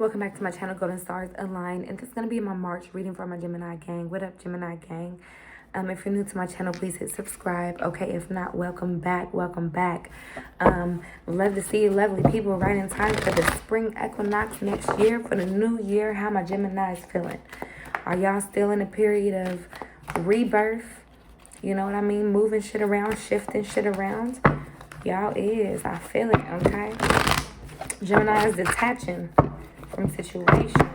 Welcome back to my channel, Golden Stars Aligned, and this is going to be my March reading for my Gemini gang. What up, Gemini gang? If you're new to my channel, please hit subscribe. Okay, if not, welcome back, welcome back. Love to see you lovely people right in time for the spring equinox next year, for the new year. How my Geminis feeling? Are y'all still in a period of rebirth? You know what I mean? Moving shit around, shifting shit around. Y'all is. I feel it, okay? Gemini is detaching from situation.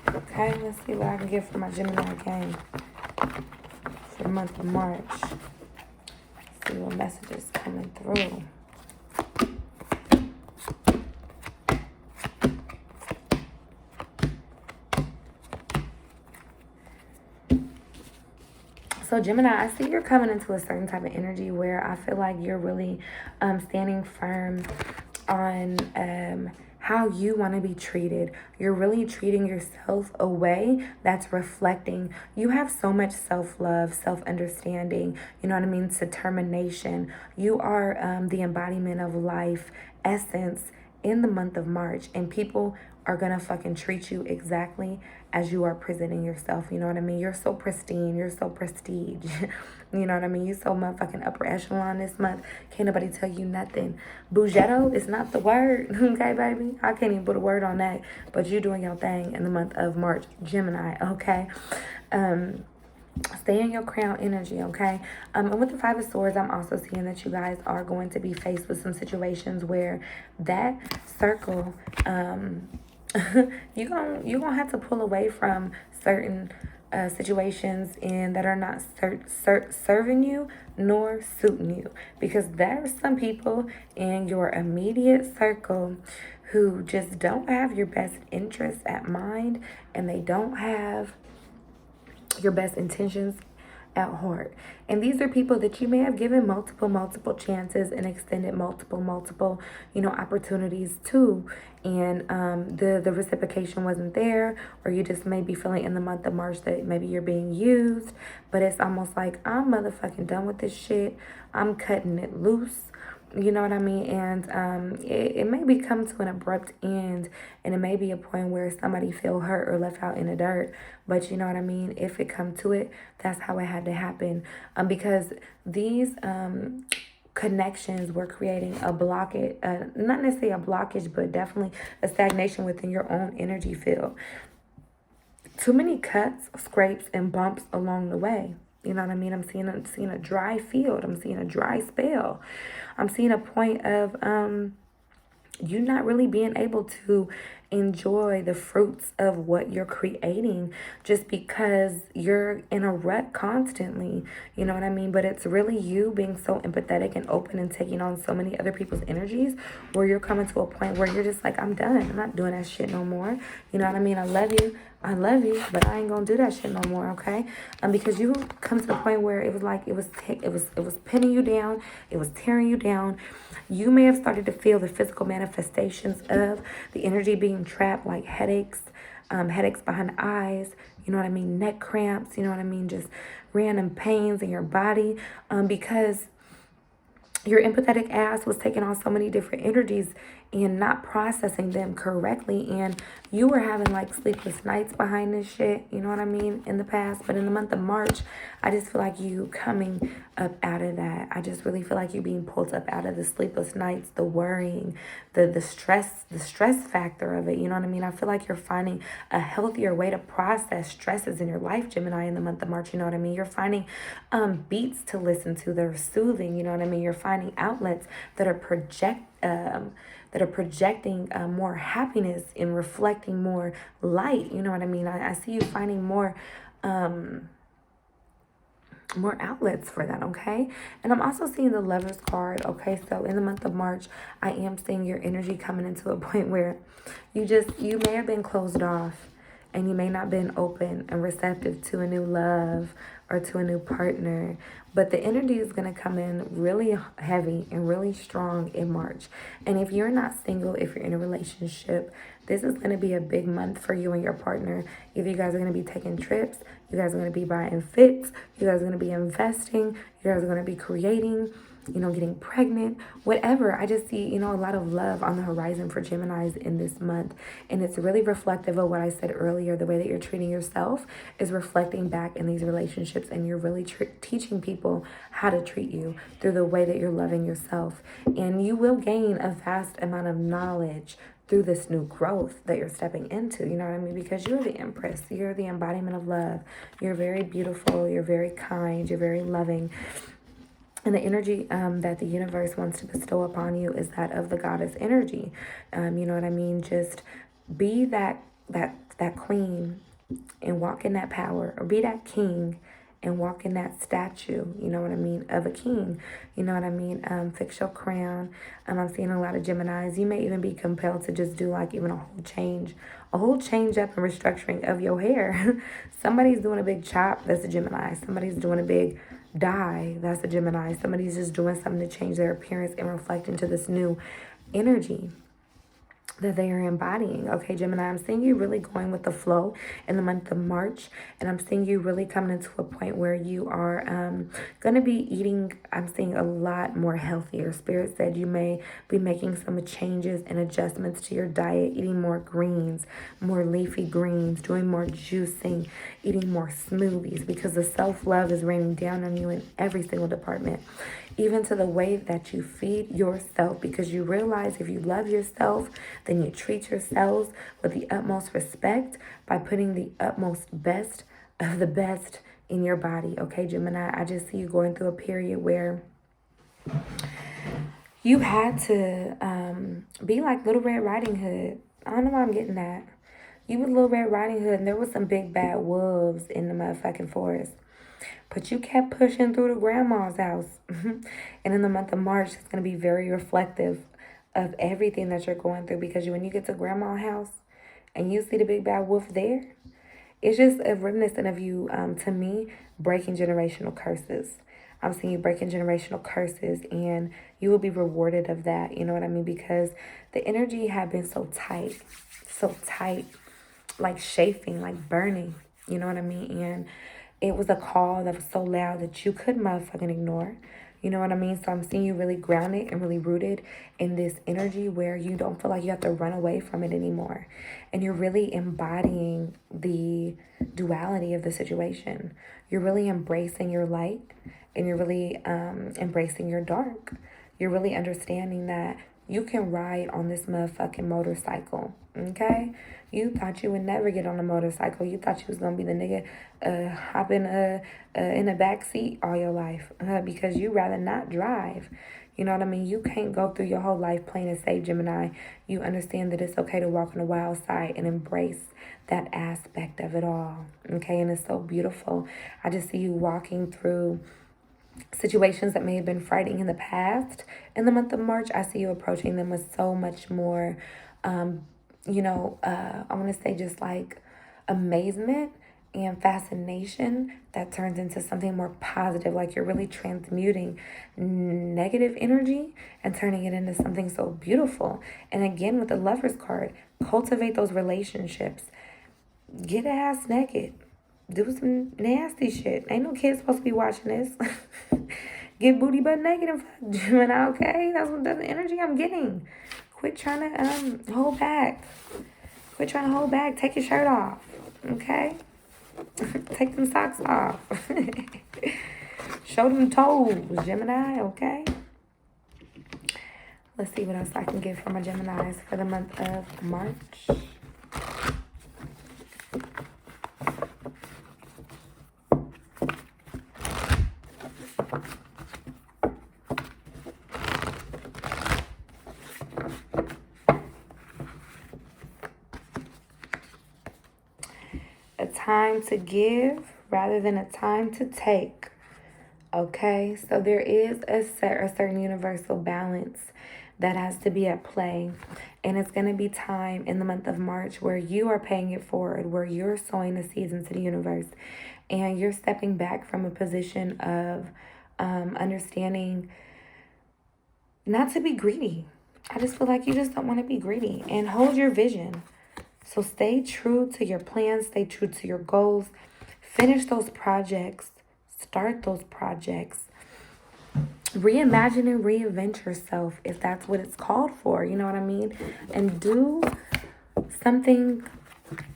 Okay, let's see what I can get for my Gemini gang for the month of March. See what messages coming through. So Gemini, I see you're coming into a certain type of energy where I feel like you're really standing firm on how you want to be treated. You're really treating yourself a way that's reflecting. You have so much self-love, self-understanding, you know what I mean, determination. You are the embodiment of life, essence in the month of March, and people are gonna fucking treat you exactly as you are presenting yourself. You know what I mean? You're so pristine. You're so prestige. You know what I mean? You so motherfucking upper echelon this month. Can't nobody tell you nothing. Bougetto is not the word. Okay, baby? I can't even put a word on that. But you doing your thing in the month of March, Gemini, okay? Stay in your crown energy, okay? And with the Five of Swords, I'm also seeing that you guys are going to be faced with some situations where that circle, you're gonna have to pull away from certain situations and that are not serving you nor suiting you, because there are some people in your immediate circle who just don't have your best interests at mind, and they don't have your best intentions at heart. And these are people that you may have given multiple chances and extended multiple opportunities to, and the reciprocation wasn't there, or you just may be feeling in the month of March that maybe you're being used. But it's almost like, I'm motherfucking done with this shit. I'm cutting it loose. You know what I mean? And it may be come to an abrupt end, and it may be a point where somebody feel hurt or left out in the dirt. But you know what I mean? If it come to it, that's how it had to happen. Because these connections were creating a blockage, not necessarily a blockage, but definitely a stagnation within your own energy field. Too many cuts, scrapes, and bumps along the way. You know what I mean? I'm seeing a dry field. I'm seeing a dry spell. I'm seeing a point of you not really being able to enjoy the fruits of what you're creating just because you're in a rut constantly. You know what I mean? But it's really you being so empathetic and open and taking on so many other people's energies where you're coming to a point where you're just like, I'm done. I'm not doing that shit no more. You know what I mean? I love you, but I ain't gonna do that shit no more, okay? Because you come to the point where it was like it was pinning you down, it was tearing you down. You may have started to feel the physical manifestations of the energy being trapped, like headaches, headaches behind the eyes, you know what I mean, neck cramps, you know what I mean, just random pains in your body, because your empathetic ass was taking on so many different energies and not processing them correctly. And you were having like sleepless nights behind this shit, you know what I mean, in the past. But in the month of March, I just feel like you coming up out of that. I just really feel like you being pulled up out of the sleepless nights, the worrying, the stress factor of it. You know what I mean? I feel like you're finding a healthier way to process stresses in your life, Gemini, in the month of March. You know what I mean? You're finding beats to listen to that are soothing. You know what I mean? You're finding outlets that are projecting more happiness and reflecting more light. You know what I mean? I see you finding more outlets for that, okay? And I'm also seeing the Lover's card, okay? So in the month of March, I am seeing your energy coming into a point where you may have been closed off, and you may not been open and receptive to a new love or to a new partner. But the energy is going to come in really heavy and really strong in March. And if you're not single, if you're in a relationship, this is going to be a big month for you and your partner. If you guys are going to be taking trips, you guys are going to be buying fits, you guys are going to be investing, you guys are going to be creating, getting pregnant, whatever. I just see, a lot of love on the horizon for Geminis in this month. And it's really reflective of what I said earlier. The way that you're treating yourself is reflecting back in these relationships, and you're really teaching people how to treat you through the way that you're loving yourself. And you will gain a vast amount of knowledge through this new growth that you're stepping into, you know what I mean? Because you're the Empress, you're the embodiment of love. You're very beautiful, you're very kind, you're very loving. And the energy that the universe wants to bestow upon you is that of the goddess energy. You know what I mean? Just be that queen and walk in that power, or be that king and walk in that statue, you know what I mean, of a king, you know what I mean. Fix your crown. I'm seeing a lot of Geminis. You may even be compelled to just do like even a whole change up and restructuring of your hair. Somebody's doing a big chop, that's a Gemini. Somebody's doing a big dye, that's a Gemini. Somebody's just doing something to change their appearance and reflect into this new energy that they are embodying. Okay, Gemini, I'm seeing you really going with the flow in the month of March, and I'm seeing you really coming into a point where you are going to be eating, I'm seeing a lot more healthier. Spirit said you may be making some changes and adjustments to your diet, eating more greens, more leafy greens, doing more juicing, eating more smoothies, because the self-love is raining down on you in every single department, even to the way that you feed yourself, because you realize if you love yourself, then you treat yourselves with the utmost respect by putting the utmost best of the best in your body. Okay, Gemini, I just see you going through a period where you had to be like Little Red Riding Hood. I don't know why I'm getting that. You were Little Red Riding Hood, and there was some big bad wolves in the motherfucking forest. But you kept pushing through to grandma's house. And in the month of March, it's going to be very reflective of everything that you're going through, because when you get to grandma's house and you see the big bad wolf there, it's just a reminiscent of you, to me, breaking generational curses. I'm seeing you breaking generational curses, and you will be rewarded of that. You know what I mean? Because the energy had been so tight, like chafing, like burning. You know what I mean? And it was a call that was so loud that you couldn't motherfucking ignore. You know what I mean? So I'm seeing you really grounded and really rooted in this energy where you don't feel like you have to run away from it anymore. And you're really embodying the duality of the situation. You're really embracing your light, and you're really embracing your dark. You're really understanding that you can ride on this motherfucking motorcycle, okay? You thought you would never get on a motorcycle. You thought you was going to be the nigga hopping in the back seat all your life because you rather not drive. You know what I mean? You can't go through your whole life playing it safe, Gemini. You understand that it's okay to walk on the wild side and embrace that aspect of it all, okay? And it's so beautiful. I just see you walking through situations that may have been frightening in the past. In the month of March, I see you approaching them with so much more, I want to say just like amazement and fascination that turns into something more positive. Like you're really transmuting negative energy and turning it into something so beautiful. And again, with the Lover's card, cultivate those relationships. Get ass naked. Do some nasty shit. Ain't no kids supposed to be watching this. Get booty butt naked and fuck Gemini, okay? That's the energy I'm getting. Quit trying to hold back. Quit trying to hold back. Take your shirt off, okay? Take them socks off. Show them toes, Gemini, okay? Let's see what else I can get for my Geminis for the month of March. A time to give rather than a time to take. Okay, so there is a certain universal balance that has to be at play. And it's going to be time in the month of March where you are paying it forward, where you're sowing the seeds into the universe. And you're stepping back from a position of understanding not to be greedy. I just feel like you just don't want to be greedy, and hold your vision. So stay true to your plans, stay true to your goals, finish those projects, start those projects, reimagine and reinvent yourself if that's what it's called for. You know what I mean? And do something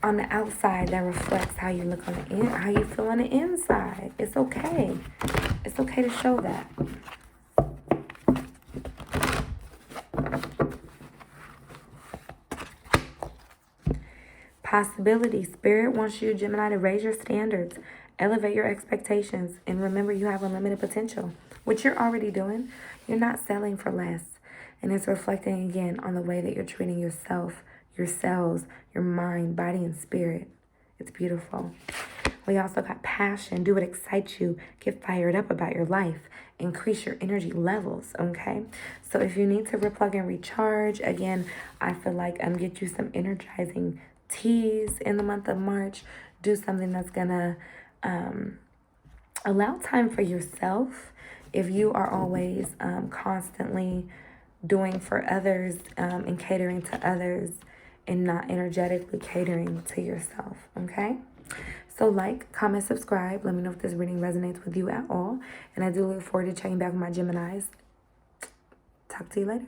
on the outside that reflects how you look on the how you feel on the inside. It's okay. It's okay to show that. Possibility. Spirit wants you, Gemini, to raise your standards, elevate your expectations, and remember you have unlimited potential, which you're already doing. You're not settling for less. And it's reflecting again on the way that you're treating yourself, your cells, your mind, body, and spirit. It's beautiful. We also got passion. Do what excites you. Get fired up about your life. Increase your energy levels, okay? So if you need to replug and recharge, again, I feel like get you some energizing teas in the month of March. Do something that's gonna allow time for yourself. If you are always constantly doing for others and catering to others and not energetically catering to yourself, okay? So like, comment, subscribe. Let me know if this reading resonates with you at all. And I do look forward to checking back with my Geminis. Talk to you later.